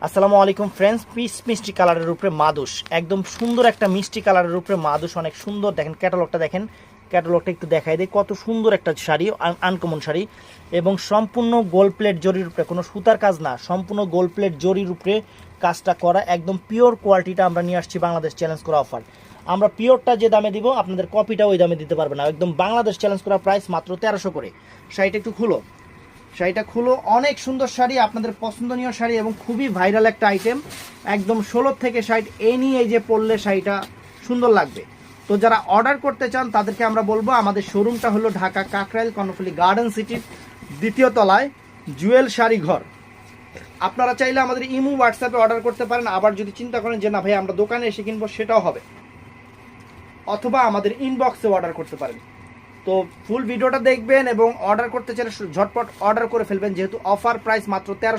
আসসালামু আলাইকুম friends, piece মিষ্টি কালারের উপরে মাদুস, একদম সুন্দর একটা মিষ্টি কালারের উপরে মাদুস, অনেক সুন্দর। দেখেন ক্যাটালগটা, দেখেন ক্যাটালগটা একটু দেখাই দেয়, কত সুন্দর একটা শাড়ি, আনকমন শাড়ি। এবং সম্পূর্ণ গোল্ড প্লেট জরির উপরে, কোনো সুতার কাজ না, সম্পূর্ণ গোল্ড প্লেট জরির উপরে কাজটা করা, একদম পিওর কোয়ালিটিটা আমরা নিয়ে আসছি বাংলাদেশ চ্যালেঞ্জ করা অফার। আমরা পিওরটা যে দামে দিব, আপনাদের কপিটা ওই দামে দিতে পারবে না। একদম বাংলাদেশ চ্যালেঞ্জ করা প্রাইস মাত্র 1300 করে। শাড়িটা একটু খুলো, শাড়িটা খুলো, অনেক সুন্দর শাড়ি, আপনাদের পছন্দনীয় শাড়ি এবং খুবই ভাইরাল একটা আইটেম। একদম 16 থেকে 60 এই নিয়ে এই যে পরলে শাড়িটা সুন্দর লাগবে। তো যারা অর্ডার করতে চান তাদেরকে আমরা বলবো, আমাদের শোরুমটা হলো ঢাকা কাকরাইল কর্ণফুলী গার্ডেন সিটির 2য় তলায় জুয়েল শাড়ি ঘর। আপনারা চাইলে আমাদের ইমো হোয়াটসঅ্যাপে অর্ডার করতে পারেন। আবার যদি চিন্তা করেন যে না ভাই আমরা দোকানে এসে কিনবো, সেটাও হবে, অথবা আমাদের ইনবক্সে অর্ডার করতে পারেন। তো ফুল ভিডিওটা দেখবেন এবং অর্ডার করতে চাইলে ঝটপট অর্ডার করে ফেলবেন, যেহেতু অফার প্রাইস মাত্র 1300।